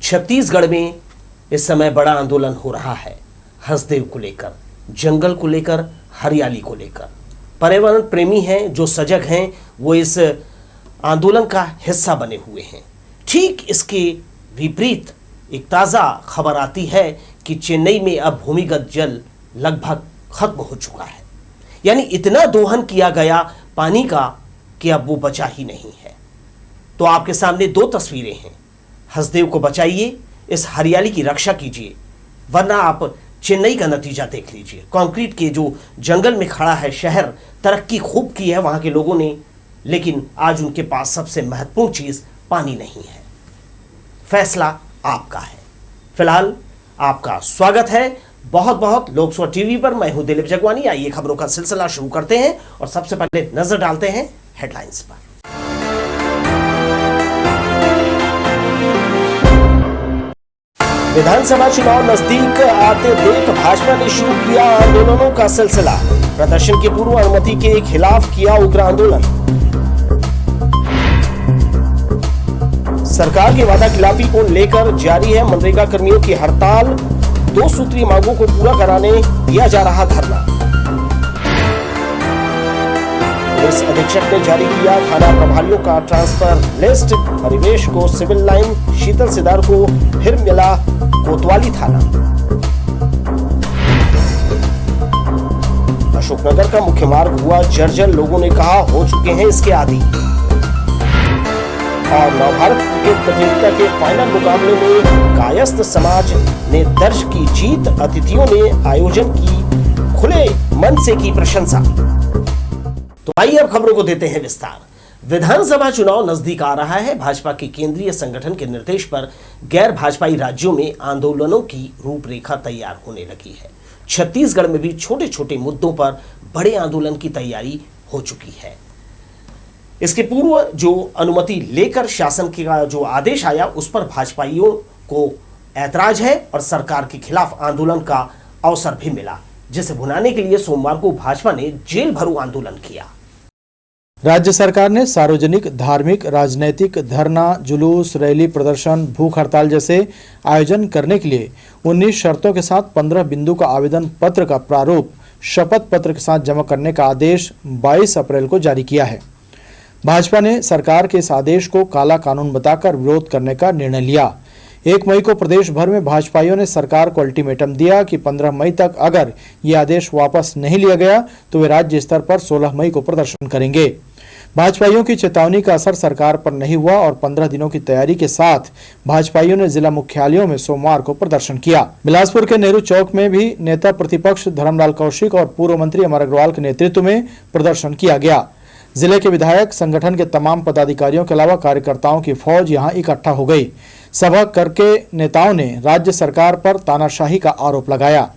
छत्तीसगढ़ में इस समय बड़ा आंदोलन हो रहा है हंसदेव को लेकर, जंगल को लेकर, हरियाली को लेकर। पर्यावरण प्रेमी हैं, जो सजग हैं, वो इस आंदोलन का हिस्सा बने हुए हैं। ठीक इसके विपरीत एक ताज़ा खबर आती है कि चेन्नई में अब भूमिगत जल लगभग खत्म हो चुका है। यानी इतना दोहन किया गया पानी का कि अब वो बचा ही नहीं है। तो आपके सामने दो तस्वीरें हैं। हंसदेव को बचाइए, इस हरियाली की रक्षा कीजिए, वरना आप चेन्नई का नतीजा देख लीजिए। कंक्रीट के जो जंगल में खड़ा है शहर, तरक्की खूब की है वहां के लोगों ने, लेकिन आज उनके पास सबसे महत्वपूर्ण चीज पानी नहीं है। फैसला आपका है। फिलहाल आपका स्वागत है बहुत बहुत लोकसभा टीवी पर। मैं हूं दिलीप जगवानी। आइए खबरों का सिलसिला शुरू करते हैं और सबसे पहले नजर डालते हैं हेडलाइंस पर। विधानसभा चुनाव नजदीक आते देख भाजपा ने शुरू किया आंदोलनों का सिलसिला। प्रदर्शन के पूर्व अनुमति के खिलाफ किया उग्र आंदोलन। सरकार की वादा खिलाफी को लेकर जारी है मनरेगा कर्मियों की हड़ताल। 2 सूत्रीय मांगों को पूरा कराने दिया जा रहा धरना। पुलिस अधीक्षक ने जारी किया थाना प्रभारियों का ट्रांसफर लिस्ट। परिवेश को सिविल लाइन, शीतल सिदार को फिर मिला कोतवाली थाना। अशोकनगर का मुख्य मार्ग हुआ जर्जर, लोगों ने कहा हो चुके हैं इसके आदी। और नवभारत क्रिकेट प्रतियोगिता के फाइनल मुकाबले में कायस्थ समाज ने दर्ज की जीत। अतिथियों ने आयोजन की खुले मन से की प्रशंसा। तो आइए अब खबरों को देते हैं विस्तार। विधानसभा चुनाव नजदीक आ रहा है। भाजपा के केंद्रीय संगठन के निर्देश पर गैर भाजपाई राज्यों में आंदोलनों की रूपरेखा तैयार होने लगी है। छत्तीसगढ़ में भी छोटे छोटे मुद्दों पर बड़े आंदोलन की तैयारी हो चुकी है। इसके पूर्व जो अनुमति लेकर शासन का जो आदेश आया, उस पर भाजपाइयों को ऐतराज है और सरकार के खिलाफ आंदोलन का अवसर भी मिला, जिसे भुनाने के लिए सोमवार को भाजपा ने जेल भरो आंदोलन किया। राज्य सरकार ने सार्वजनिक, धार्मिक, राजनैतिक, धरना, जुलूस, रैली, प्रदर्शन, भूख हड़ताल जैसे आयोजन करने के लिए 19 शर्तों के साथ 15 बिंदु का आवेदन पत्र का प्रारूप शपथ पत्र के साथ जमा करने का आदेश 22 अप्रैल को जारी किया है। भाजपा ने सरकार के इस आदेश को काला कानून बताकर विरोध करने का निर्णय लिया। 1 मई को प्रदेश भर में भाजपाइयों ने सरकार को अल्टीमेटम दिया कि 15 मई तक अगर ये आदेश वापस नहीं लिया गया तो वे राज्य स्तर पर 16 मई को प्रदर्शन करेंगे। भाजपाइयों की चेतावनी का असर सरकार पर नहीं हुआ और 15 दिनों की तैयारी के साथ भाजपाइयों ने जिला मुख्यालयों में सोमवार को प्रदर्शन किया। बिलासपुर के नेहरू चौक में भी नेता प्रतिपक्ष धर्मलाल कौशिक और पूर्व मंत्री अमर अग्रवाल के नेतृत्व में प्रदर्शन किया गया। जिले के विधायक, संगठन के तमाम पदाधिकारियों के अलावा कार्यकर्ताओं की फौज यहां इकट्ठा हो गई। सभा करके नेताओं ने राज्य सरकार पर तानाशाही का आरोप लगाया।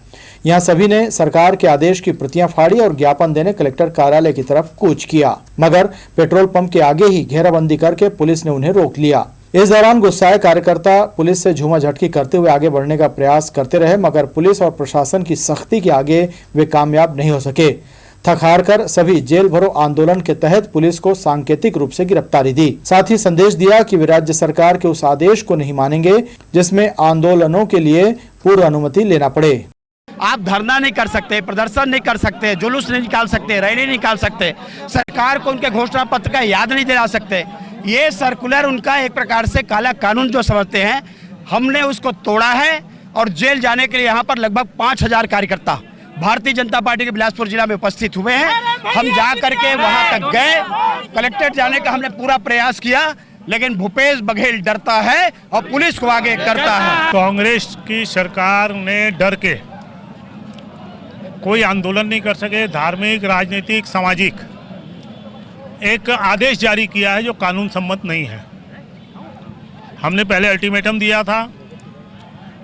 यहां सभी ने सरकार के आदेश की प्रतियां फाड़ी और ज्ञापन देने कलेक्टर कार्यालय की तरफ कूच किया, मगर पेट्रोल पंप के आगे ही घेराबंदी करके पुलिस ने उन्हें रोक लिया। इस दौरान गुस्साए कार्यकर्ता पुलिस से झूमाझटकी करते हुए आगे बढ़ने का प्रयास करते रहे, मगर पुलिस और प्रशासन की सख्ती के आगे वे कामयाब नहीं हो सके। थक हार कर सभी जेल भरो आंदोलन के तहत पुलिस को सांकेतिक रूप से गिरफ्तारी दी। साथ ही संदेश दिया कि वे राज्य सरकार के उस आदेश को नहीं मानेंगे जिसमें आंदोलनों के लिए पूर्व अनुमति लेना पड़े। आप धरना नहीं कर सकते, प्रदर्शन नहीं कर सकते, जुलूस नहीं निकाल सकते, रैली नहीं निकाल सकते, सरकार को उनके घोषणा पत्र का याद नहीं दिला सकते। ये सर्कुलर उनका एक प्रकार से काला कानून जो समझते हैं, हमने उसको तोड़ा है और जेल जाने के लिए यहाँ पर लगभग 5000 कार्यकर्ता भारतीय जनता पार्टी के बिलासपुर जिला में उपस्थित हुए हैं। हम जा करके वहां तक गए, कलेक्टेड जाने का हमने पूरा प्रयास किया, लेकिन भूपेश बघेल डरता है और पुलिस को आगे करता है। कांग्रेस की सरकार ने डर के कोई आंदोलन नहीं कर सके। धार्मिक, राजनीतिक, सामाजिक एक आदेश जारी किया है जो कानून सम्मत नहीं है। हमने पहले अल्टीमेटम दिया था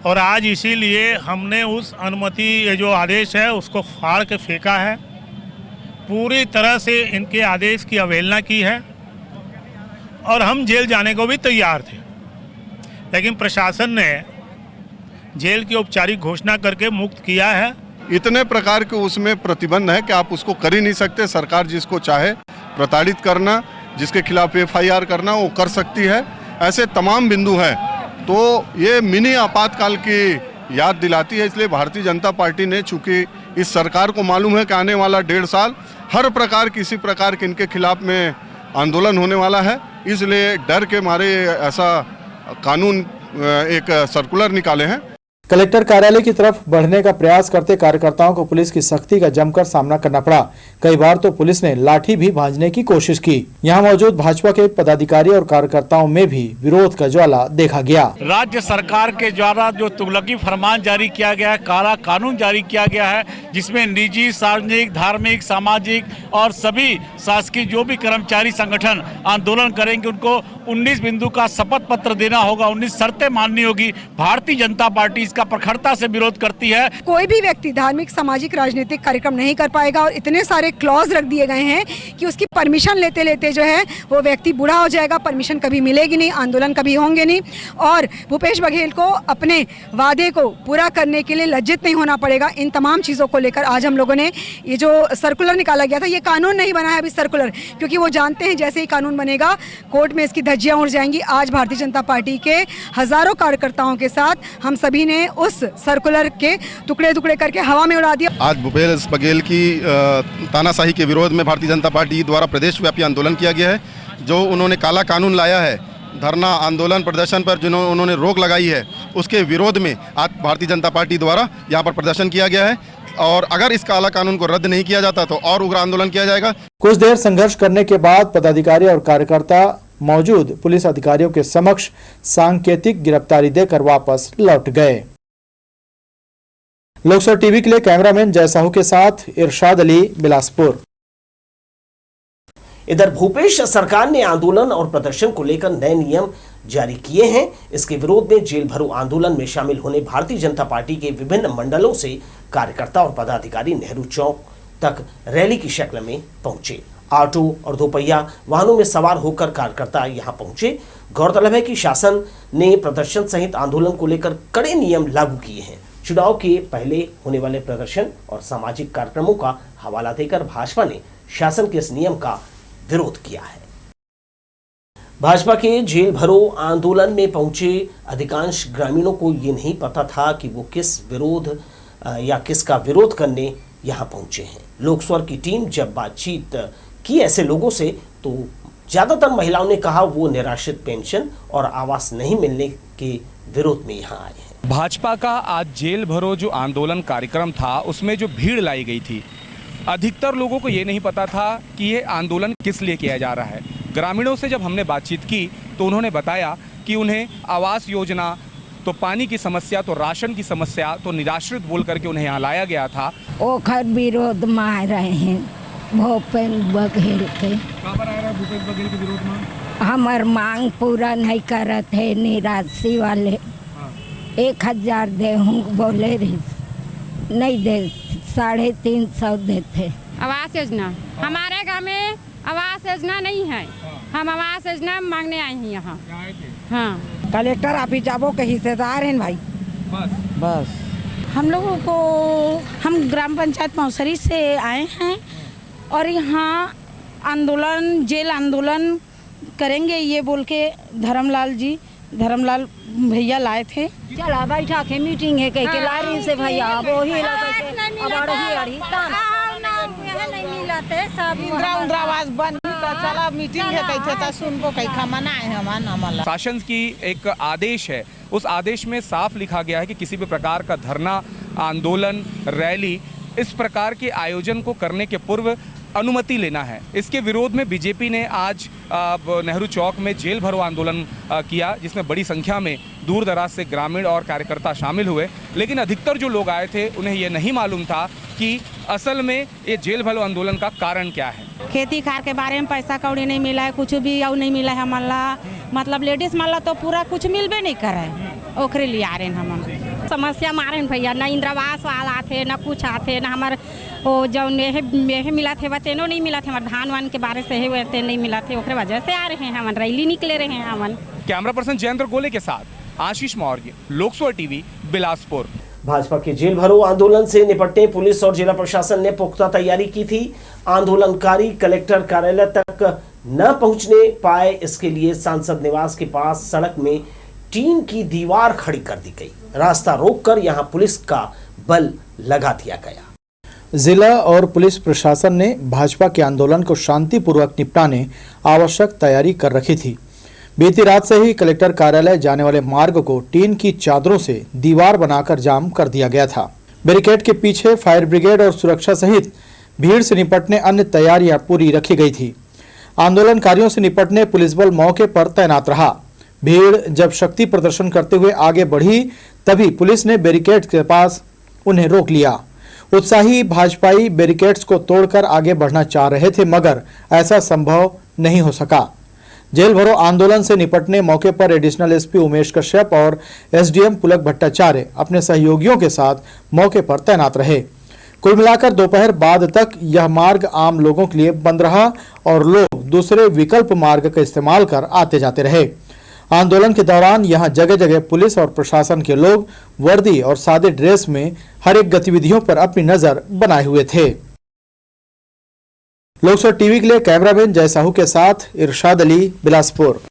और आज इसीलिए हमने उस अनुमति, ये जो आदेश है, उसको फाड़ के फेंका है। पूरी तरह से इनके आदेश की अवहेलना की है और हम जेल जाने को भी तैयार थे, लेकिन प्रशासन ने जेल की औपचारिक घोषणा करके मुक्त किया है। इतने प्रकार के उसमें प्रतिबंध है कि आप उसको कर ही नहीं सकते। सरकार जिसको चाहे प्रताड़ित करना, जिसके खिलाफ FIR करना, वो कर सकती है। ऐसे तमाम बिंदु हैं तो ये मिनी आपातकाल की याद दिलाती है। इसलिए भारतीय जनता पार्टी ने, चूंकि इस सरकार को मालूम है कि आने वाला 1.5 साल हर प्रकार किसी प्रकार के इनके खिलाफ में आंदोलन होने वाला है, इसलिए डर के मारे ऐसा कानून एक सर्कुलर निकाले हैं। कलेक्टर कार्यालय की तरफ बढ़ने का प्रयास करते कार्यकर्ताओं को पुलिस की सख्ती का जमकर सामना करना पड़ा। कई बार तो पुलिस ने लाठी भी भांजने की कोशिश की। यहाँ मौजूद भाजपा के पदाधिकारी और कार्यकर्ताओं में भी विरोध का ज्वाला देखा गया। राज्य सरकार के द्वारा जो तुगलकी फरमान जारी किया गया है, काला कानून जारी किया गया है, जिसमें निजी, सार्वजनिक, धार्मिक, सामाजिक और सभी शासकीय जो भी कर्मचारी संगठन आंदोलन करेंगे उनको 19 बिंदु का शपथ पत्र देना होगा, 19 शर्तें माननी होगी। भारतीय जनता पार्टी इसका प्रखरता से विरोध करती है। कोई भी व्यक्ति धार्मिक, सामाजिक, राजनीतिक कार्यक्रम नहीं कर पाएगा और इतने सारे क्लॉज रख दिए गए हैं कि उसकी परमिशन लेते लेते जो है वो व्यक्ति बूढ़ा हो जाएगा, परमिशन कभी मिलेगी नहीं, आंदोलन कभी होंगे नहीं और भूपेश बघेल को अपने वादे को पूरा करने के लिए लज्जित नहीं होना पड़ेगा। इन तमाम चीज़ों को लेकर आज हम लोगों ने ये जो सर्कुलर निकाला गया था, ये कानून नहीं बना है अभी सर्कुलर, क्योंकि वो जानते हैं जैसे ही कानून बनेगा कोर्ट में इसकी धज्जियां उड़ जाएंगी। आज भारतीय जनता पार्टी के हजारों कार्यकर्ताओं के साथ हम सभी ने उस सर्कुलर के टुकड़े टुकड़े करके हवा में उड़ा दिया। आज भूपेश बघेल की तानाशाही के विरोध में भारतीय जनता पार्टी द्वारा प्रदेश व्यापी आंदोलन किया गया है। जो उन्होंने काला कानून लाया है, धरना, आंदोलन, प्रदर्शन पर जिन्होंने उन्होंने रोक लगाई है, उसके विरोध में आज भारतीय जनता पार्टी द्वारा यहाँ पर प्रदर्शन किया गया है और अगर इस काला कानून को रद्द नहीं किया जाता तो और उग्र आंदोलन किया जाएगा। कुछ देर संघर्ष करने के बाद पदाधिकारी और कार्यकर्ता मौजूद पुलिस अधिकारियों के समक्ष सांकेतिक गिरफ्तारी देकर वापस लौट गए। लोकसभा टीवी के लिए कैमरामैन जय साहू के साथ इरशाद अली, बिलासपुर। इधर भूपेश सरकार ने आंदोलन और प्रदर्शन को लेकर नए नियम जारी किए हैं। इसके विरोध में जेल भरो आंदोलन में शामिल होने भारतीय जनता पार्टी के विभिन्न मंडलों से कार्यकर्ता और पदाधिकारी नेहरू चौक तक रैली की शक्ल में पहुंचे। ऑटो और दोपहिया वाहनों में सवार होकर कार्यकर्ता यहां पहुंचे। गौरतलब है कि शासन ने प्रदर्शन सहित आंदोलन को लेकर कड़े नियम लागू किए हैं। चुनाव के पहले होने वाले प्रदर्शन और सामाजिक कार्यक्रमों का हवाला देकर भाजपा ने शासन के इस नियम का विरोध किया है। भाजपा के जेल भरो आंदोलन में पहुंचे अधिकांश ग्रामीणों को ये नहीं पता था कि वो किस विरोध या किसका विरोध करने यहां पहुंचे हैं। लोकस्वर की टीम जब बातचीत की ऐसे लोगों से तो ज्यादातर महिलाओं ने कहा वो निराश्रित पेंशन और आवास नहीं मिलने के विरोध में यहां आए हैं। भाजपा का आज जेल भरो जो आंदोलन कार्यक्रम था उसमें जो भीड़ लाई गई थी, अधिकतर लोगों को ये नहीं पता था कि ये आंदोलन किस लिए किया जा रहा है। ग्रामीणों से जब हमने बातचीत की तो उन्होंने बताया कि उन्हें आवास योजना, तो पानी की समस्या, तो राशन की समस्या, तो निराश्रित बोल करके उन्हें यहाँ लाया गया था। ओखर विरोध में आ रहे हैं भूपेश बघेल के। भूपेश बघेल के विरोध में हमार मांग पूरा नहीं करत है। निराश्री वाले 1000 दे हूँ बोले रही, नहीं दे, 350 देते। आवास योजना हमारे गांव में आवास योजना नहीं है। हम आवास योजना मांगने आए हैं यहाँ। हाँ, कलेक्टर ऑफिस जाबो के हिस्सेदार हैं भाई। बस हम लोगों को, हम ग्राम पंचायत मौसरी से आए हैं और यहाँ आंदोलन, जेल आंदोलन करेंगे ये बोल के धर्मलाल भैया लाए थे। चला बैठा के मीटिंग है कह के लारी से भैया वो ही आवाज बंद चला मीटिंग है कहते था सुनको कहीं मना है हमारा। शासन की एक आदेश है, उस आदेश में साफ लिखा गया है कि किसी भी प्रकार का धरना, आंदोलन, रैली, इस प्रकार के आयोजन को करने के पूर्व अनुमति लेना है। इसके विरोध में बीजेपी ने आज नेहरू चौक में जेल भरो आंदोलन किया, जिसमें बड़ी संख्या में दूर दराज से ग्रामीण और कार्यकर्ता शामिल हुए। लेकिन अधिकतर जो लोग आए थे उन्हें ये नहीं मालूम था कि असल में ये जेल भरो आंदोलन का कारण क्या है। खेती खार के बारे में पैसा कौड़ी नहीं मिला है, कुछ भी और नहीं मिला है हमारा, मतलब लेडीज माला तो पूरा कुछ मिलबे नहीं करे, ओकरे लिए आ रहे हैं हम। समस्या मारे भैया, न इंद्रावास वाला थे, न कुछ आते, न हमारे वो जो मेहे मिला थे वतेनो नहीं मिला थे, हमारे धान वान के बारे से वैसे नहीं मिला थे, ओकरे वजह से आ रहे हैं हम, रैली निकले रहे हैं हम। कैमरा पर्सन जयेंद्र गोले के साथ आशीष मौर्य, लोकसभा टीवी, बिलासपुर। भाजपा के जेल भरो आंदोलन से निपटने पुलिस और जिला प्रशासन ने पुख्ता तैयारी की थी। आंदोलनकारी कलेक्टर कार्यालय तक न पहुंचने पाए, इसके लिए सांसद निवास के पास सड़क में टीन की दीवार खड़ी कर दी गई। रास्ता रोककर यहां पुलिस का बल लगा दिया गया। जिला और पुलिस प्रशासन ने भाजपा के आंदोलन को शांतिपूर्वक निपटाने आवश्यक तैयारी कर रखी थी। बीती रात से ही कलेक्टर कार्यालय जाने वाले मार्ग को टीन की चादरों से दीवार बनाकर जाम कर दिया गया था। बैरिकेड के पीछे फायर ब्रिगेड और सुरक्षा सहित भीड़ से निपटने अन्य तैयारियां पूरी रखी गई थी। आंदोलनकारियों से निपटने पुलिस बल मौके पर तैनात रहा। भीड़ जब शक्ति प्रदर्शन करते हुए आगे बढ़ी तभी पुलिस ने बैरिकेड के पास उन्हें रोक लिया। उत्साही भाजपाई बैरिकेड्स को तोड़कर आगे बढ़ना चाह रहे थे, मगर ऐसा संभव नहीं हो सका। जेल भरो आंदोलन से निपटने मौके पर एडिशनल एसपी उमेश कश्यप और एसडीएम पुलक भट्टाचार्य अपने सहयोगियों के साथ मौके पर तैनात रहे। कुल मिलाकर दोपहर बाद तक यह मार्ग आम लोगों के लिए बंद रहा और लोग दूसरे विकल्प मार्ग का इस्तेमाल कर आते जाते रहे। आंदोलन के दौरान यहां जगह जगह पुलिस और प्रशासन के लोग वर्दी और सादे ड्रेस में हर एक गतिविधियों पर अपनी नजर बनाए हुए थे। लोकसभा टीवी के लिए कैमरामैन जय साहू के साथ इरशाद अली, बिलासपुर।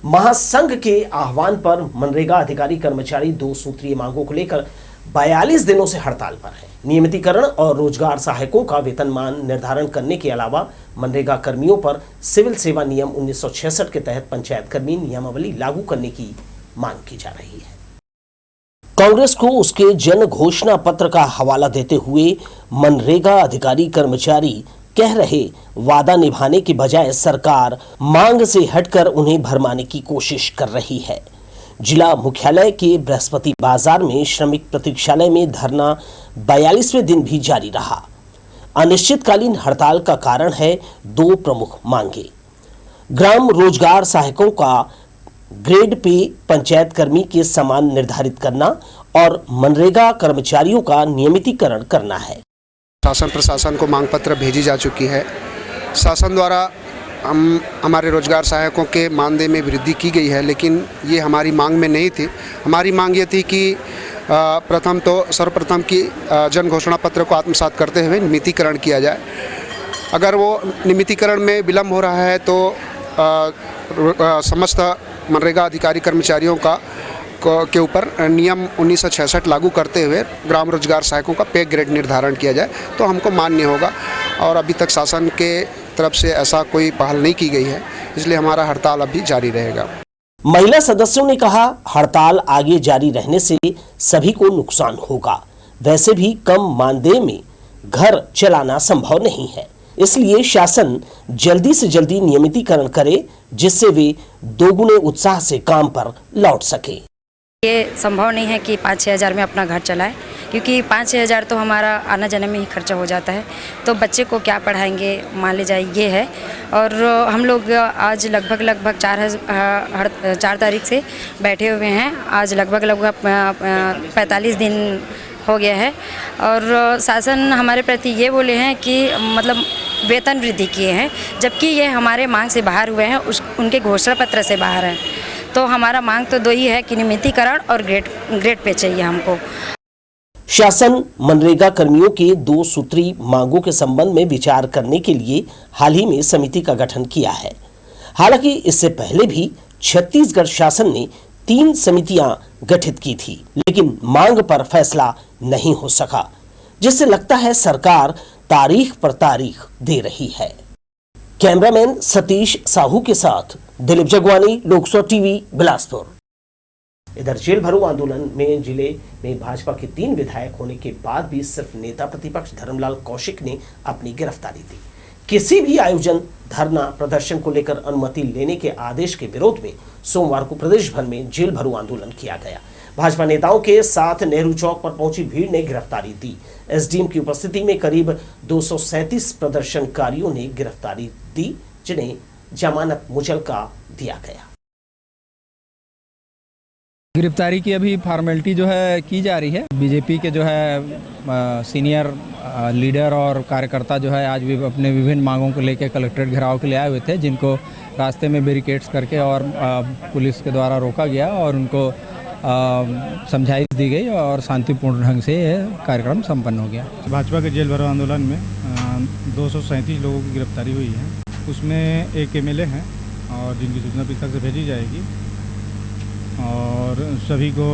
महासंघ के आह्वान पर मनरेगा अधिकारी कर्मचारी 2 सूत्रीय मांगों को लेकर 42 दिनों से हड़ताल पर है। नियमितीकरण और रोजगार सहायकों का वेतनमान निर्धारण करने के अलावा मनरेगा कर्मियों पर सिविल सेवा नियम 1966 के तहत पंचायत कर्मी नियमावली लागू करने की मांग की जा रही है। कांग्रेस को उसके जन घोषणा पत्र का हवाला देते हुए मनरेगा अधिकारी कर्मचारी कह रहे वादा निभाने के बजाय सरकार मांग से हटकर उन्हें भरमाने की कोशिश कर रही है। जिला मुख्यालय के बृहस्पति बाजार में श्रमिक प्रतीक्षालय में धरना 42वें दिन भी जारी रहा। अनिश्चितकालीन हड़ताल का कारण है 2 प्रमुख मांगे। ग्राम रोजगार सहायकों का ग्रेड पे पंचायत कर्मी के समान निर्धारित करना और मनरेगा कर्मचारियों का नियमितीकरण करना है। शासन प्रशासन को मांग पत्र भेजी जा चुकी है। शासन द्वारा हमारे रोजगार सहायकों के मानदेय में वृद्धि की गई है, लेकिन ये हमारी मांग में नहीं थी। हमारी मांग ये थी कि सर्वप्रथम की जन घोषणा पत्र को आत्मसात करते हुए नियमितीकरण किया जाए। अगर वो नियमितीकरण में विलम्ब हो रहा है तो समस्त मनरेगा अधिकारी कर्मचारियों के ऊपर नियम 1966 लागू करते हुए ग्राम रोजगार सहायकों का पे ग्रेड निर्धारण किया जाए तो हमको मान्य होगा। और अभी तक शासन के तरफ से ऐसा कोई पहल नहीं की गई है, इसलिए हमारा हड़ताल अभी जारी रहेगा। महिला सदस्यों ने कहा, हड़ताल आगे जारी रहने से सभी को नुकसान होगा। वैसे भी कम मानदेय में घर चलाना संभव नहीं है, इसलिए शासन जल्दी से जल्दी नियमितीकरण करे जिससे वे दोगुने उत्साह से काम पर लौट सके। ये संभव नहीं है कि 5-6 हज़ार में अपना घर चलाए, क्योंकि 5-6 हज़ार तो हमारा आना जाने में ही खर्चा हो जाता है। तो बच्चे को क्या पढ़ाएंगे, मान ले जाए ये है। और हम लोग आज लगभग 4 तारीख से बैठे हुए हैं। आज लगभग 45 दिन हो गया है और शासन हमारे प्रति ये बोले हैं कि मतलब वेतन वृद्धि किए हैं, जबकि ये हमारे मांग से बाहर हुए हैं, उनके घोषणा पत्र से बाहर हैं। तो हमारा मांग तो 2 ही है कि नियमितीकरण और ग्रेड पे चाहिए हमको। शासन मनरेगा कर्मियों के 2 सूत्री मांगों के संबंध में विचार करने के लिए हाल ही में समिति का गठन किया है। हालांकि इससे पहले भी छत्तीसगढ़ शासन ने 3 समितियां गठित की थी, लेकिन मांग पर फैसला नहीं हो सका, जिससे लगता है सरकार तारीख पर तारीख दे रही है। कैमरामैन सतीश साहू के साथ दिलीप जगवानी, लोकसभा टीवी, बिलासपुर। इधर जेल भरो आंदोलन में जिले में भाजपा के 3 विधायक होने के बाद भी सिर्फ नेता प्रतिपक्ष धर्मलाल कौशिक ने अपनी गिरफ्तारी दी। किसी भी आयोजन, धरना, प्रदर्शन को लेकर अनुमति लेने के आदेश के विरोध में सोमवार को प्रदेश भर में जेल भरो आंदोलन किया गया। भाजपा नेताओं के साथ नेहरू चौक पर पहुंची भीड़ ने गिरफ्तारी दी। एसडीएम की उपस्थिति में करीब 237 प्रदर्शनकारियों ने गिरफ्तारी दी, जिन्हें जमानत मुचलका दिया गया। गिरफ्तारी की अभी फॉर्मेलिटी जो है की जा रही है। बीजेपी के जो है सीनियर लीडर और कार्यकर्ता जो है आज भी अपने विभिन्न मांगों को लेकर कलेक्ट्रेट घेराव के लिए आए हुए थे, जिनको रास्ते में बैरिकेड्स करके और पुलिस के द्वारा रोका गया और उनको समझाइश दी गई और शांतिपूर्ण ढंग से यह कार्यक्रम संपन्न हो गया। भाजपा के जेल भरो आंदोलन में 237 लोगों की गिरफ्तारी हुई है। उसमें एक एमएलए हैं और जिनकी सूचना पिता से भेजी जाएगी और सभी को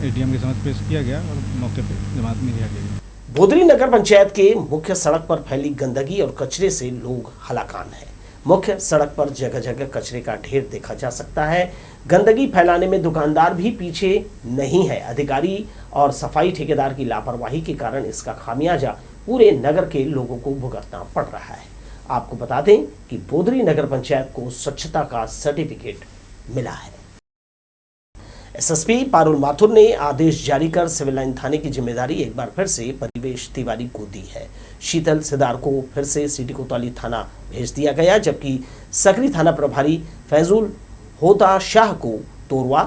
एटीएम के समक्ष पेश किया गया और मौके पर जमानत में लिया गया। बोदरी नगर पंचायत के मुख्य सड़क पर फैली गंदगी और कचरे से लोग हलाकान हैं। मुख्य सड़क पर जगह जगह कचरे का ढेर देखा जा सकता है। गंदगी फैलाने में दुकानदार भी पीछे नहीं है। अधिकारी और सफाई ठेकेदार की लापरवाही के कारण इसका खामियाजा पूरे नगर के लोगों को भुगतना पड़ रहा है। आपको बता दें कि बोदरी नगर पंचायत को स्वच्छता का सर्टिफिकेट मिला है। एसएसपी पारुल माथुर ने आदेश जारी कर सिविल लाइन थाने की जिम्मेदारी एक बार फिर से परिवेश तिवारी को दी है। शीतल सिदार को फिर से सिटी कोतवाली थाना भेज दिया गया, जबकि सकरी थाना प्रभारी फैजुल होता शाह को तोरवा,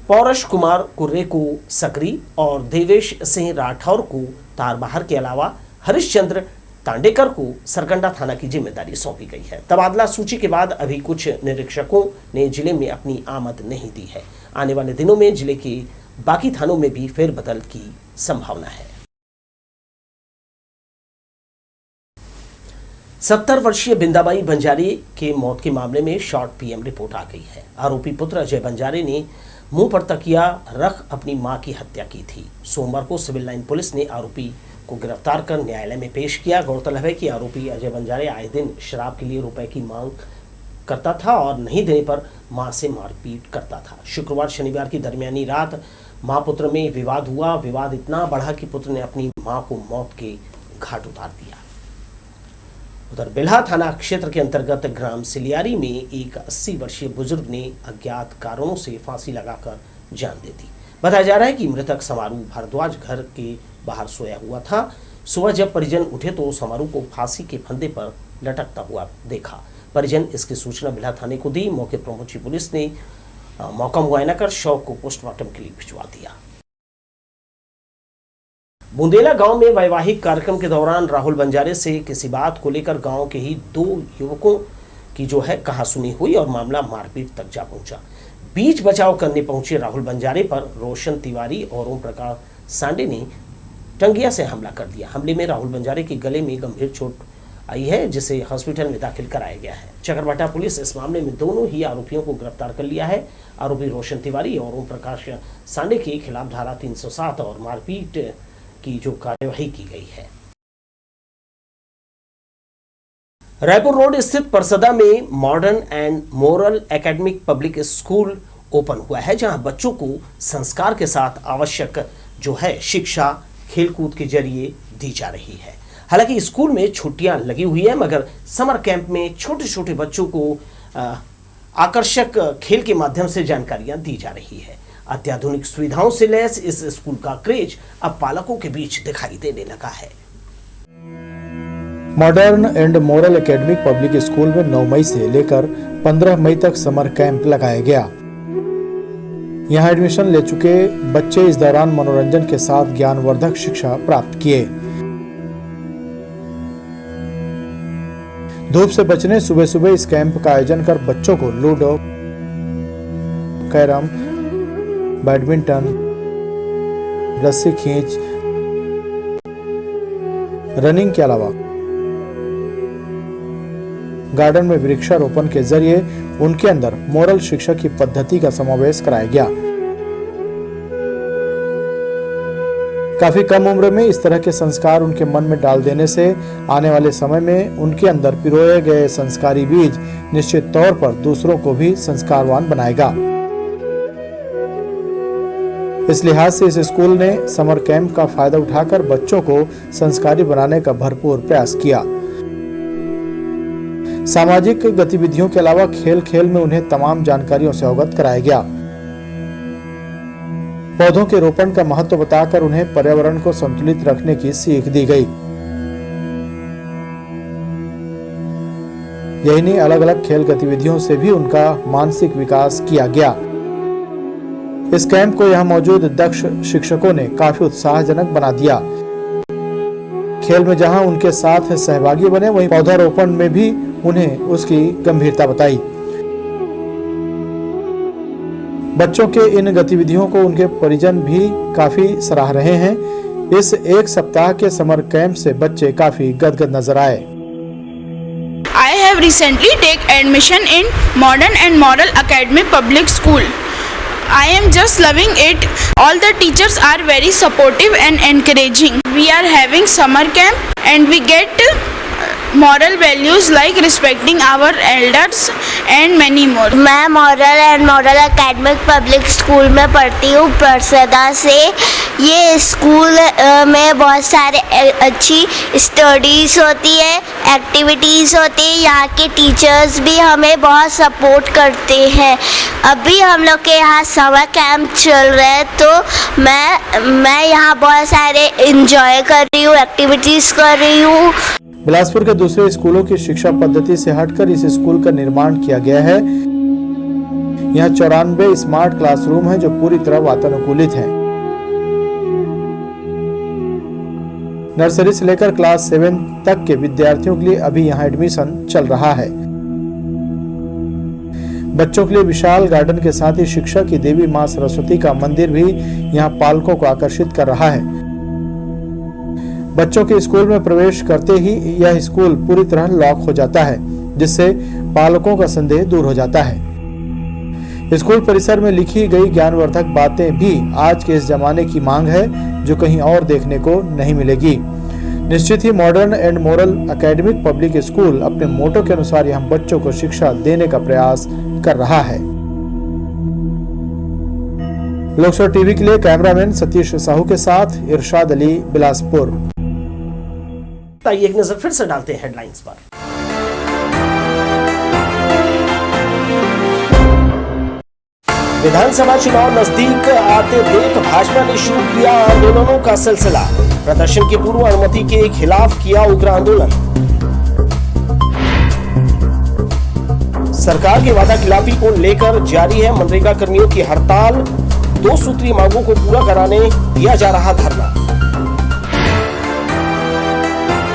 पौरश कुमार कुर्रे को सकरी और देवेश सिंह राठौर को तारबहार के अलावा हरिश्चंद्र तांडेकर को सरकंडा थाना की जिम्मेदारी सौंपी गई है। तबादला सूची के बाद अभी कुछ निरीक्षकों ने जिले में अपनी आमद नहीं दी है। आने वाले दिनों में जिले के बाकी थानों में भी फेरबदल की संभावना है। 70 वर्षीय बिंदाबाई बंजारे के मौत के मामले में शॉर्ट पीएम रिपोर्ट आ गई है। आरोपी पुत्र अजय बंजारे ने मुंह पर तकिया रख अपनी मां की हत्या की थी। सोमवार को सिविल लाइन पुलिस ने आरोपी को गिरफ्तार कर न्यायालय में पेश किया। गौरतलब है कि आरोपी अजय बंजारे आए दिन शराब के लिए रुपए की मांग करता था और नहीं देने पर मां से मारपीट करता था। शुक्रवार शनिवार की दरमियानी रात मां पुत्र में विवाद हुआ। विवाद इतना बढ़ा कि पुत्र ने अपनी मां को मौत के घाट उतार दिया। उधर बिल्हा थाना क्षेत्र के अंतर्गत ग्राम सिलियारी में एक 80 वर्षीय बुजुर्ग ने अज्ञात कारणों से फांसी लगाकर जान दे दी। बताया जा रहा है कि मृतक समारू भारद्वाज घर के बाहर सोया हुआ था। सुबह जब परिजन उठे तो समारू को फांसी के फंदे पर लटकता हुआ देखा। परिजन इसकी सूचना बिल्हा थाने को दी। मौके पर पहुंची पुलिस ने मौका मुआयना कर शव को पोस्टमार्टम के लिए भिजवा दिया। बुंदेला गांव में वैवाहिक कार्यक्रम के दौरान राहुल बंजारे से किसी बात को लेकर गांव के ही 2 युवकों की कहासुनी हुई और मामला मारपीट तक जा पहुंचा। बीच बचाव करने पहुंचे राहुल बंजारे पर रोशन तिवारी और ओम प्रकाश सांडे ने टंगिया से हमला कर दिया। हमले में राहुल बंजारे के गले में गंभीर चोट आई है, जिसे हॉस्पिटल में दाखिल कराया गया है। चकरभाटा पुलिस इस मामले में दोनों ही आरोपियों को गिरफ्तार कर लिया है। आरोपी रोशन तिवारी और ओम प्रकाश सांडे के खिलाफ धारा 307 और मारपीट की कार्यवाही की गई है। रायपुर रोड स्थित परसदा में modern and moral academic public school open हुआ है, जहां बच्चों को संस्कार के साथ आवश्यक शिक्षा खेलकूद के जरिए दी जा रही है। हालांकि स्कूल में छुट्टियां लगी हुई है, मगर समर कैंप में छोटे छोटे बच्चों को आकर्षक खेल के माध्यम से जानकारियां दी जा रही है। अत्याधुनिक सुविधाओं से लैस इस स्कूल का क्रेज अब पालकों के बीच दिखाई देने लगा है। Modern and moral academic public school में 9 मई से लेकर 15 मई तक समर कैंप लगाया गया। यहां एडमिशन ले चुके बच्चे इस दौरान मनोरंजन के साथ ज्ञानवर्धक शिक्षा प्राप्त किए। धूप से बचने सुबह सुबह इस कैंप का आयोजन कर बच्चों को लूडो, कैरम, बैडमिंटन, रस्सी खींच, रनिंग के अलावा गार्डन में वृक्षारोपण के जरिए उनके अंदर मोरल शिक्षा की पद्धति का समावेश कराया गया। काफी कम उम्र में इस तरह के संस्कार उनके मन में डाल देने से आने वाले समय में उनके अंदर पिरोए गए संस्कारी बीज निश्चित तौर पर दूसरों को भी संस्कारवान बनाएगा। इस लिहाज से इस स्कूल ने समर कैंप का फायदा उठाकर बच्चों को संस्कारी बनाने का भरपूर प्रयास किया। सामाजिक गतिविधियों के अलावा खेल खेल में उन्हें तमाम जानकारियों से अवगत कराया गया। पौधों के रोपण का महत्व बताकर उन्हें पर्यावरण को संतुलित रखने की सीख दी गई। यही नहीं, अलग अलग खेल गतिविधियों से भी उनका मानसिक विकास किया गया। इस कैंप को यहाँ मौजूद दक्ष शिक्षकों ने काफी उत्साहजनक बना दिया। खेल में जहां उनके साथ सहभागी बने, वहीं पौधारोपण में भी उन्हें उसकी गंभीरता बताई। बच्चों के इन गतिविधियों को उनके परिजन भी काफी सराह रहे हैं। इस एक सप्ताह के समर कैंप से बच्चे काफी गदगद नजर आए। I have recently taken admission in Modern and Moral Academy Public School. I am just loving it. All the teachers are very supportive and encouraging. We are having summer camp and we get moral values like respecting our elders and many more. मैं moral and moral academic public school में पढ़ती हूँ परसदा से। ये school में बहुत सारे अच्छी स्टडीज़ होती है, एक्टिविटीज़ होती है। यहाँ के टीचर्स भी हमें बहुत सपोर्ट करते हैं। अभी हम लोग के यहाँ समर कैंप चल रहा है, तो मैं यहाँ बहुत सारे इंजॉय कर रही हूँ, एक्टिविटीज़ कर रही हूँ। बिलासपुर के दूसरे स्कूलों की शिक्षा पद्धति से हटकर इस स्कूल का निर्माण किया गया है। यहाँ 94 स्मार्ट क्लासरूम हैं जो पूरी तरह वातानुकूलित हैं। नर्सरी से लेकर क्लास 7 तक के विद्यार्थियों के लिए अभी यहाँ एडमिशन चल रहा है। बच्चों के लिए विशाल गार्डन के साथ ही शिक्षा की देवी मां सरस्वती का मंदिर भी यहाँ पालकों को आकर्षित कर रहा है। बच्चों के स्कूल में प्रवेश करते ही यह स्कूल पूरी तरह लॉक हो जाता है, जिससे पालकों का संदेह दूर हो जाता है। स्कूल परिसर में लिखी गई ज्ञानवर्धक बातें भी आज के इस जमाने की मांग है, जो कहीं और देखने को नहीं मिलेगी। निश्चित ही modern and moral academic public school अपने मोटो के अनुसार यहाँ बच्चों को शिक्षा देने का प्रयास कर रहा है। लोकसभा टीवी के लिए कैमरामैन सतीश साहू के साथ इरशाद अली, बिलासपुर। आइए एक नजर फिर से डालते हैं हेडलाइंस पर। विधानसभा चुनाव नजदीक आते देख भाजपा ने शुरू किया आंदोलनों का सिलसिला। प्रदर्शन की पूर्व अनुमति के खिलाफ किया उग्र आंदोलन। सरकार की वादा खिलाफी को लेकर जारी है मनरेगा कर्मियों की हड़ताल। 2 सूत्रीय मांगों को पूरा कराने दिया जा रहा धरना।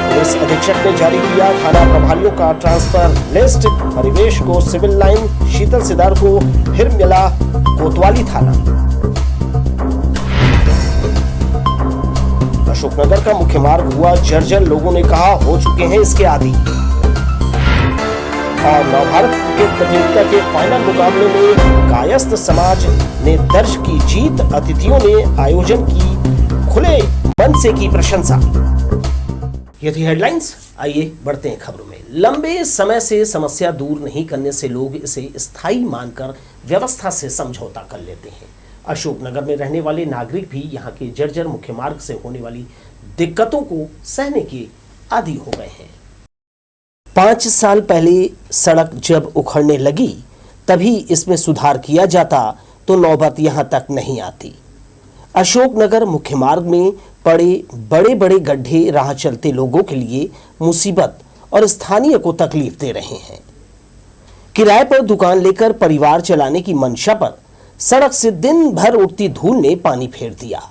पुलिस अधीक्षक ने जारी किया थाना प्रभारियों का ट्रांसफर लिस्ट। परिवेश को सिविल लाइन, शीतल सिदार को फिर मिला कोतवाली थाना। अशोकनगर का मुख्य मार्ग हुआ जर्जर, लोगों ने कहा हो चुके हैं इसके आदी। और नवभारत क्रिकेट प्रतियोगिता के फाइनल मुकाबले में कायस्थ समाज ने दर्ज की जीत। अतिथियों ने आयोजन की खुले मन से की प्रशंसा। ये थी हेडलाइंस। आइए बढ़ते हैं खबरों में। लंबे समय से समस्या दूर नहीं करने से लोग इसे स्थायी मानकर व्यवस्था से समझौता कर लेते हैं। अशोकनगर में रहने वाले नागरिक भी यहाँ के जर्जर मुख्य मार्ग से होने वाली दिक्कतों को सहने के आदी हो गए हैं। 5 साल पहले सड़क जब उखड़ने लगी तभी इसमें सुधार किया जाता तो नौबत यहाँ तक नहीं आती। अशोकनगर मुख्य मार्ग में पड़े बड़े बड़े गड्ढे राह चलते लोगों के लिए मुसीबत और स्थानीय को तकलीफ दे रहे हैं। किराए पर दुकान लेकर परिवार चलाने की मंशा पर सड़क से दिन भर उठती धूल ने पानी फेर दिया।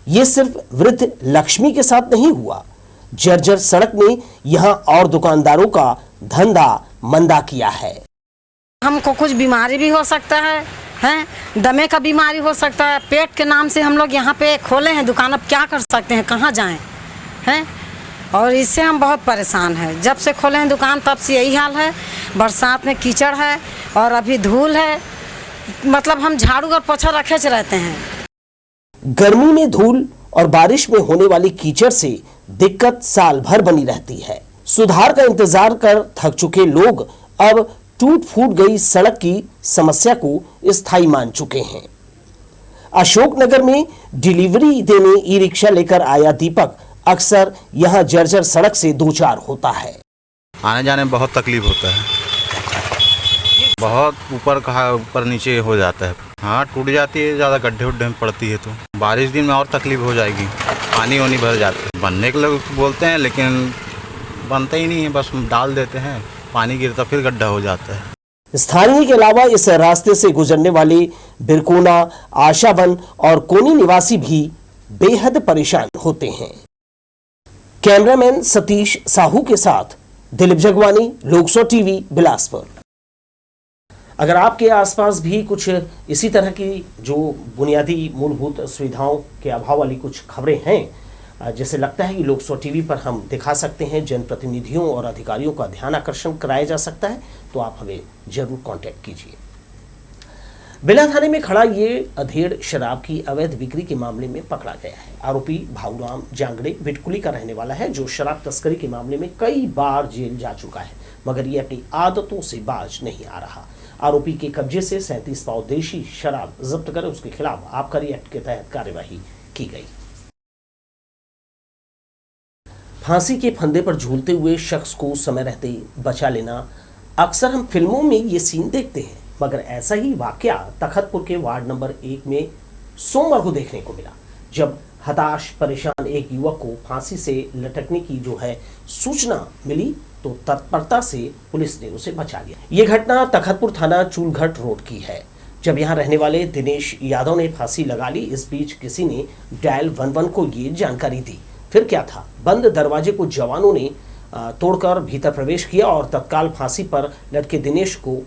ये सिर्फ वृद्ध लक्ष्मी के साथ नहीं हुआ, जर्जर सड़क ने यहां और दुकानदारों का धंधा मंदा किया है। हमको कुछ बीमारी भी हो सकता है, दमे का बीमारी हो सकता है। पेट के नाम से हम लोग यहाँ पे खोले हैं दुकान, अब क्या कर सकते हैं, कहाँ जाएं, हैं? और इससे हम बहुत परेशान हैं। जब से खोले हैं दुकान तब से यही हाल है। बरसात में कीचड़ है और अभी धूल है, मतलब हम झाड़ू और पोछा रखे रहते हैं। गर्मी में धूल और बारिश में होने वाली कीचड़ से दिक्कत साल भर बनी रहती है। सुधार का इंतजार कर थक चुके लोग अब टूट फूट गई सड़क की समस्या को स्थायी मान चुके हैं। अशोकनगर में डिलीवरी देने ई रिक्शा लेकर आया दीपक अक्सर यहां जर्जर सड़क से दो चार होता है। आने जाने में बहुत तकलीफ होता है, बहुत ऊपर नीचे हो जाता है। हाँ, टूट जाती है, ज़्यादा गड्ढे उड्ढे में पड़ती है तो बारिश दिन में और तकलीफ हो जाएगी। पानी वानी भर जाता है। बनने के लोग बोलते हैं लेकिन बनता ही नहीं है, बस डाल देते हैं, पानी गिरता फिर गड्ढा हो जाता है। स्थानीय के अलावा इस रास्ते से गुजरने वाले बिरकोना, आशावन और कोनी निवासी भी बेहद परेशान होते हैं। कैमरामैन सतीश साहू के साथ दिलीप जगवानी, लोकसभा टीवी, बिलासपुर। अगर आपके आसपास भी कुछ इसी तरह की जो बुनियादी मूलभूत सुविधाओं के अभाव वाली कुछ खबरें हैं, जैसे लगता है कि लोकसभा टीवी पर हम दिखा सकते हैं, जनप्रतिनिधियों और अधिकारियों का ध्यान आकर्षण कराया जा सकता है, तो आप हमें जरूर कांटेक्ट कीजिए। बेला थाने में खड़ा ये अधेड़ शराब की अवैध बिक्री के मामले में पकड़ा गया है। आरोपी भाऊराम जांगड़े बिटकुली का रहने वाला है, जो शराब तस्करी के मामले में कई बार जेल जा चुका है, मगर ये अपनी आदतों से बाज नहीं आ रहा। आरोपी के कब्जे से 37 पाव देशी शराब जब्त कर उसके खिलाफ आबकारी एक्ट के तहत कार्यवाही की गई। फांसी के फंदे पर झूलते हुए शख्स को समय रहते बचा लेना, अक्सर हम फिल्मों में ये सीन देखते हैं, मगर ऐसा ही वाकया तखतपुर के वार्ड नंबर 1 में सोमवार को देखने को मिला, जब हताश परेशान एक युवक को फांसी से लटकने की जो है सूचना मिली तो तत्परता से पुलिस ने उसे बचा लिया। ये घटना तखतपुर थाना चूलघट रोड की है, जब यहाँ रहने वाले दिनेश यादव ने फांसी लगा ली। इस बीच किसी ने डायल 11 को ये जानकारी दी। फिर क्या था, बंद दरवाजे को जवानों ने तोड़कर भीतर प्रवेश किया और तत्काल फांसी पर लटके दिनेश को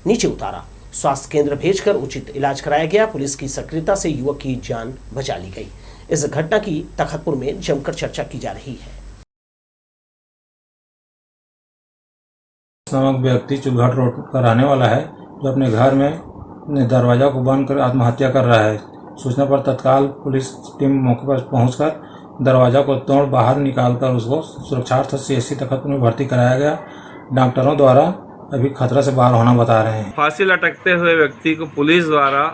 नीचे उतारा। स्वास्थ्य केंद्र भेजकर उचित इलाज कराया गया। पुलिस की सक्रियता से युवक की जान बचा ली गई। इस घटना की तखतपुर में जमकर चर्चा की जा रही है। नामक व्यक्ति चुलघाट रोड का रहने वाला है, जो अपने घर में दरवाजा को बंद कर आत्महत्या कर रहा है। सूचना पर तत्काल पुलिस टीम मौके पर पहुंचकर दरवाजा को तोड़ बाहर निकालकर उसको सुरक्षार्थ CHC तखतपुर में भर्ती कराया गया। डॉक्टरों द्वारा अभी खतरा से बाहर होना बता रहे हैं। फांसी लटकते हुए व्यक्ति को पुलिस द्वारा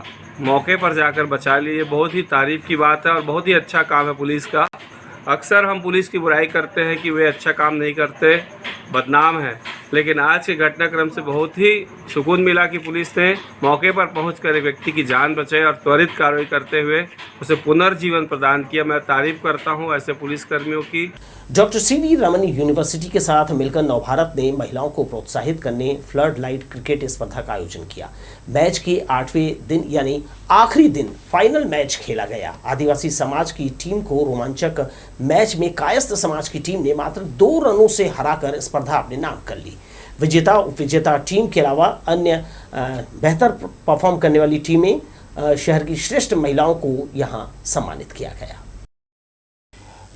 मौके पर जाकर बचा लिए, बहुत ही तारीफ की बात है और बहुत ही अच्छा काम है पुलिस का। अक्सर हम पुलिस की बुराई करते हैं कि वे अच्छा काम नहीं करते, बदनाम है, लेकिन आज के घटनाक्रम से बहुत ही सुकून मिला कि पुलिस ने मौके पर पहुंचकर एक व्यक्ति की जान बचाई और त्वरित कार्रवाई करते हुए उसे पुनर्जीवन प्रदान किया। मैं तारीफ करता हूं ऐसे पुलिसकर्मियों की। डॉक्टर CV रमन यूनिवर्सिटी के साथ मिलकर नवभारत ने महिलाओं को प्रोत्साहित करने फ्लड लाइट क्रिकेट स्पर्धा का आयोजन किया। मैच के 8वें दिन यानी आखिरी दिन फाइनल मैच खेला गया। आदिवासी समाज की टीम को रोमांचक मैच में कायस्थ समाज की टीम ने मात्र 2 रनों से हराकर स्पर्धा अपने नाम कर ली। विजेता उपविजेता टीम के अलावा अन्य बेहतर परफॉर्म करने वाली टीमें शहर की श्रेष्ठ महिलाओं को यहां सम्मानित किया गया।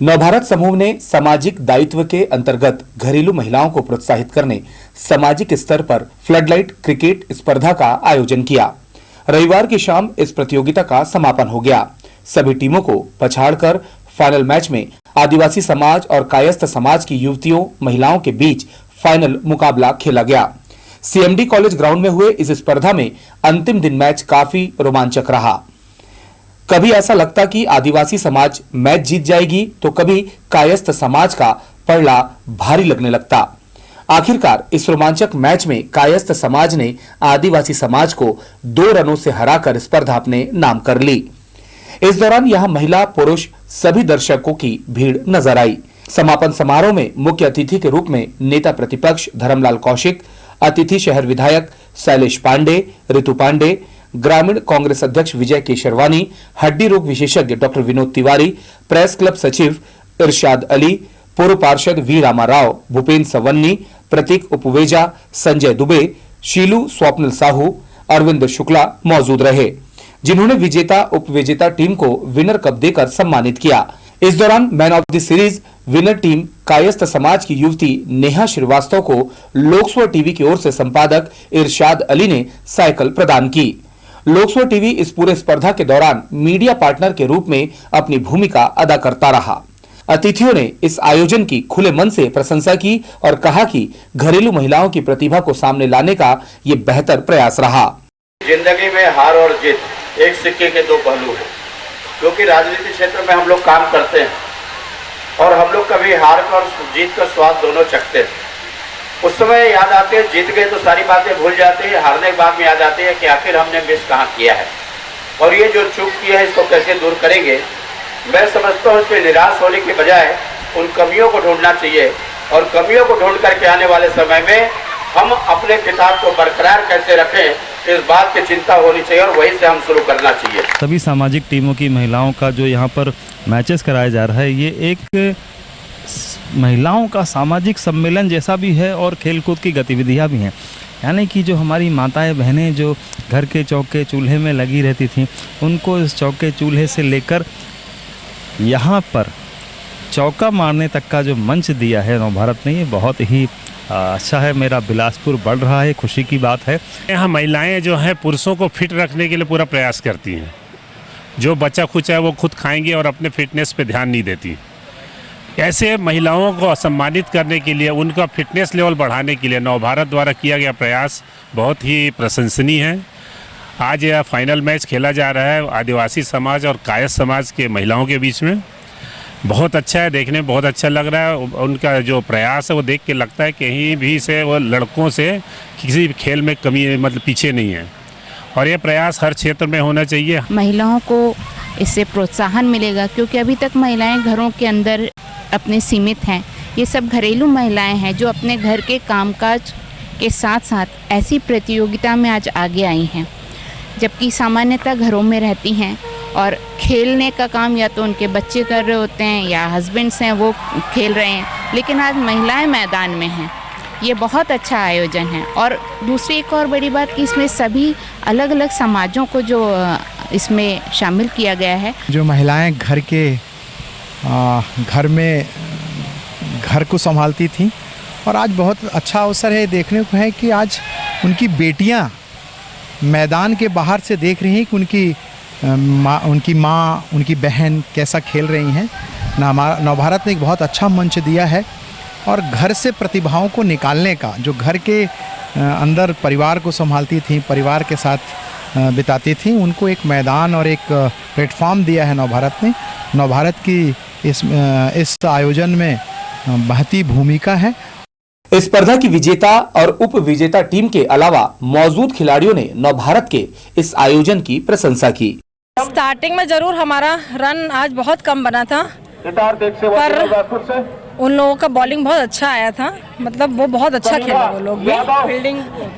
नवभारत समूह ने सामाजिक दायित्व के अंतर्गत घरेलू महिलाओं को प्रोत्साहित करने सामाजिक स्तर पर फ्लडलाइट क्रिकेट स्पर्धा का आयोजन किया। रविवार की शाम इस प्रतियोगिता का समापन हो गया। सभी टीमों को पछाड़कर फाइनल मैच में आदिवासी समाज और कायस्थ समाज की युवतियों महिलाओं के बीच फाइनल मुकाबला खेला गया। CMD कॉलेज ग्राउंड में हुए इस स्पर्धा में अंतिम दिन मैच काफी रोमांचक रहा। कभी ऐसा लगता कि आदिवासी समाज मैच जीत जाएगी, तो कभी कायस्थ समाज का पलड़ा भारी लगने लगता। आखिरकार इस रोमांचक मैच में कायस्थ समाज ने आदिवासी समाज को 2 रनों से हराकर स्पर्धा अपने नाम कर ली। इस दौरान यहां महिला पुरुष सभी दर्शकों की भीड़ नजर आई। समापन समारोह में मुख्य अतिथि के रूप में नेता प्रतिपक्ष धर्मलाल कौशिक, अतिथि शहर विधायक शैलेश पांडे, ऋतु पांडे, ग्रामीण कांग्रेस अध्यक्ष विजय केशरवानी, हड्डी रोग विशेषज्ञ doctor Vinod Tiwari, press club सचिव इरशाद अली, पूर्व पार्षद वी रामा राव, भूपेन्द्र सवन्नी, प्रतीक उपवेजा, संजय दुबे, शीलू स्वप्निल साहू, अरविंद शुक्ला मौजूद रहे, जिन्होंने विजेता उपविजेता टीम को विनर कप देकर सम्मानित किया। इस दौरान man of the series winner team Kayastha समाज की युवती नेहा श्रीवास्तव को लोकसभा टीवी की ओर से संपादक इरशाद अली ने साइकिल प्रदान की। लोकसभा टीवी इस पूरे स्पर्धा के दौरान मीडिया पार्टनर के रूप में अपनी भूमिका अदा करता रहा। अतिथियों ने इस आयोजन की खुले मन से प्रशंसा की और कहा कि घरेलू महिलाओं की प्रतिभा को सामने लाने का ये बेहतर प्रयास रहा। जिंदगी में हार और जीत एक सिक्के के 2 पहलू हैं, क्योंकि राजनीतिक क्षेत्र में हम लोग काम करते हैं और हम लोग कभी हार का और जीत का स्वाद दोनों चखते हैं। उस समय याद आते हैं, जीत गए तो सारी बातें भूल जाते हैं, हारने के बाद में याद आती है कि आखिर हमने मिस कहाँ किया है और ये जो चूक किया है इसको कैसे दूर करेंगे। मैं समझता हूँ इस पर निराश होने के बजाय उन कमियों को ढूंढना चाहिए और कमियों को ढूंढ करके आने वाले समय में हम अपने किताब को बरकरार कैसे रखें, इस बात की चिंता होनी चाहिए और वहीं से हम शुरू करना चाहिए। सभी सामाजिक टीमों की महिलाओं का जो यहाँ पर मैचेस कराया जा रहा है, ये एक महिलाओं का सामाजिक सम्मेलन जैसा भी है और खेलकूद की गतिविधियाँ भी हैं। यानी कि जो हमारी माताएं बहनें जो घर के चौके चूल्हे में लगी रहती थीं, उनको इस चौके चूल्हे से लेकर यहाँ पर चौका मारने तक का जो मंच दिया है नवभारत ने, ये बहुत ही अच्छा है, मेरा बिलासपुर बढ़ रहा है, खुशी की बात है। यहाँ महिलाएं जो हैं पुरुषों को फिट रखने के लिए पूरा प्रयास करती हैं। जो बच्चा खुद चाहे वो खुद खाएंगे और अपने फिटनेस पे ध्यान नहीं देती। ऐसे महिलाओं को सम्मानित करने के लिए, उनका फिटनेस लेवल बढ़ाने के लिए नवभारत द्वारा किया गया प्रयास बहुत ही प्रशंसनीय है। आज यह फाइनल मैच खेला जा रहा है आदिवासी समाज और कायस्थ समाज के महिलाओं के बीच में। बहुत अच्छा है, देखने में बहुत अच्छा लग रहा है। उनका जो प्रयास है वो देख के लगता है कहीं भी से वो लड़कों से किसी भी खेल में कमी मतलब पीछे नहीं है, और ये प्रयास हर क्षेत्र में होना चाहिए। महिलाओं को इससे प्रोत्साहन मिलेगा, क्योंकि अभी तक महिलाएं घरों के अंदर अपने सीमित हैं। ये सब घरेलू महिलाएं हैं जो अपने घर के कामकाज के साथ साथ ऐसी प्रतियोगिता में आज आगे आई हैं, जबकि सामान्यतः घरों में रहती हैं और खेलने का काम या तो उनके बच्चे कर रहे होते हैं या हस्बैंड्स हैं वो खेल रहे हैं, लेकिन आज महिलाएं मैदान में हैं। ये बहुत अच्छा आयोजन है। और दूसरी एक और बड़ी बात कि इसमें सभी अलग अलग समाजों को जो इसमें शामिल किया गया है। जो महिलाएं घर में घर को संभालती थीं, और आज बहुत अच्छा अवसर है देखने को है कि आज उनकी बेटियां मैदान के बाहर से देख रही हैं कि उनकी माँ उनकी बहन कैसा खेल रही हैं। नवभारत ने एक बहुत अच्छा मंच दिया है, और घर से प्रतिभाओं को निकालने का, जो घर के अंदर परिवार को संभालती थी, परिवार के साथ बिताती थी, उनको एक मैदान और एक प्लेटफॉर्म दिया है नवभारत ने। नवभारत की इस आयोजन में महती भूमिका है। इस स्पर्धा की विजेता और उप विजेता टीम के अलावा मौजूद खिलाड़ियों ने नवभारत के इस आयोजन की प्रशंसा की। स्टार्टिंग में जरूर हमारा रन आज बहुत कम बना था, पर उन लोगों का बॉलिंग बहुत अच्छा आया था। मतलब वो बहुत अच्छा खेला, वो लोग भी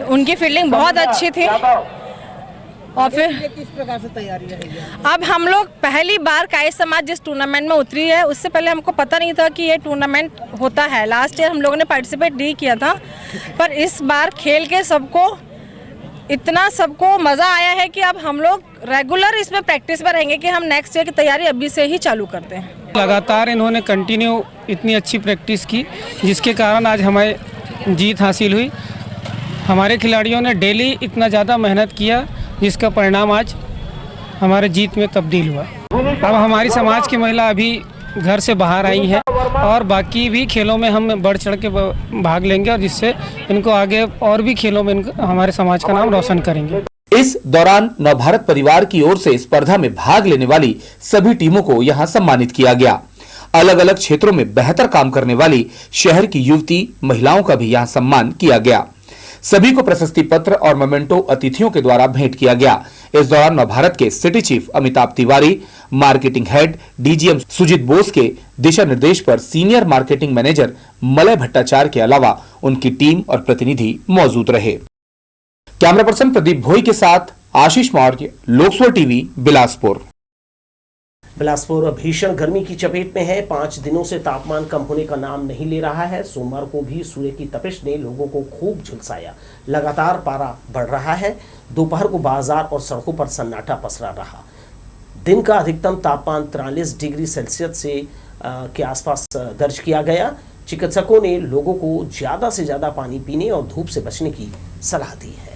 उनकी फील्डिंग बहुत अच्छी थी। और फिर किस प्रकार से तैयारी रहेगी? अब हम लोग पहली बार कायस्थ समाज जिस टूर्नामेंट में उतरी है, उससे पहले हमको पता नहीं था कि ये टूर्नामेंट होता है। लास्ट ईयर हम लोगों ने पार्टिसिपेट नहीं किया था, पर इस बार खेल के सबको मज़ा आया है कि अब हम लोग रेगुलर इसमें प्रैक्टिस में रहेंगे कि हम नेक्स्ट ईयर की तैयारी अभी से ही चालू करते हैं। लगातार इन्होंने कंटिन्यू इतनी अच्छी प्रैक्टिस की, जिसके कारण आज हमें जीत हासिल हुई। हमारे खिलाड़ियों ने डेली इतना ज़्यादा मेहनत किया, जिसका परिणाम आज हमारे जीत में तब्दील हुआ। अब हमारी समाज की महिला अभी घर से बाहर आई है, और बाकी भी खेलों में हम बढ़ चढ़ के भाग लेंगे, और जिससे इनको आगे और भी खेलों में हमारे समाज का नाम रोशन करेंगे। इस दौरान नवभारत परिवार की ओर से स्पर्धा में भाग लेने वाली सभी टीमों को यहां सम्मानित किया गया। अलग अलग क्षेत्रों में बेहतर काम करने वाली शहर की युवती महिलाओं का भी यहां सम्मान किया गया। सभी को प्रशस्ति पत्र और मोमेंटो अतिथियों के द्वारा भेंट किया गया। इस दौरान नवभारत के city chief Amitabh Tiwari, marketing head DGM Sujit Bose के दिशा निर्देश पर senior marketing manager Malay Bhattacharya के अलावा उनकी टीम और प्रतिनिधि मौजूद रहे। कैमरा पर्सन प्रदीप भोई के साथ आशीष मौर्य, लोकसभा टीवी, बिलासपुर। बिलासपुर भीषण गर्मी की चपेट में है। 5 दिनों से तापमान कम होने का नाम नहीं ले रहा है। सोमवार को भी सूर्य की तपिश ने लोगों को खूब झुलसाया। लगातार पारा बढ़ रहा है। दोपहर को बाजार और सड़कों पर सन्नाटा पसरा रहा। दिन का अधिकतम तापमान 43 डिग्री सेल्सियस के आसपास दर्ज किया गया। चिकित्सकों ने लोगों को ज्यादा से ज्यादा पानी पीने और धूप से बचने की सलाह दी है।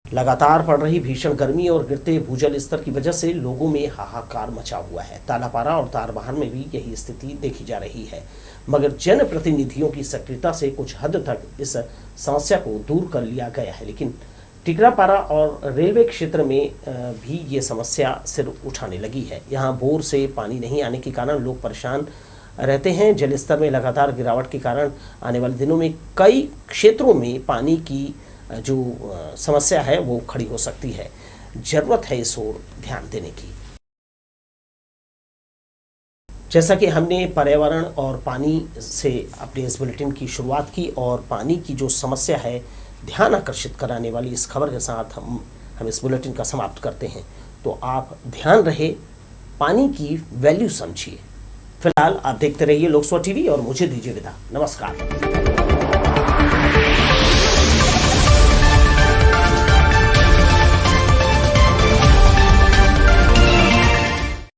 लगातार पड़ रही भीषण गर्मी और गिरते भूजल स्तर की वजह से लोगों में हाहाकार मचा हुआ है। तालापारा और तारबहार में भी यही स्थिति देखी जा रही है, मगर जनप्रतिनिधियों की सक्रियता से कुछ हद तक इस समस्या को दूर कर लिया गया है। लेकिन टिकरापारा और रेलवे क्षेत्र में भी ये समस्या सिर उठाने लगी है। यहाँ बोर से पानी नहीं आने के कारण लोग परेशान रहते हैं। जल स्तर में लगातार गिरावट के कारण आने वाले दिनों में कई क्षेत्रों में पानी की जो समस्या है वो खड़ी हो सकती है। जरूरत है इस ओर ध्यान देने की। जैसा कि हमने पर्यावरण और पानी से अपने इस बुलेटिन की शुरुआत की, और पानी की जो समस्या है ध्यान आकर्षित कराने वाली इस खबर के साथ हम इस बुलेटिन का समाप्त करते हैं। तो आप ध्यान रहे, पानी की वैल्यू समझिए। फिलहाल आप देखते रहिए लोकसभा टीवी और मुझे दीजिए विदा। नमस्कार।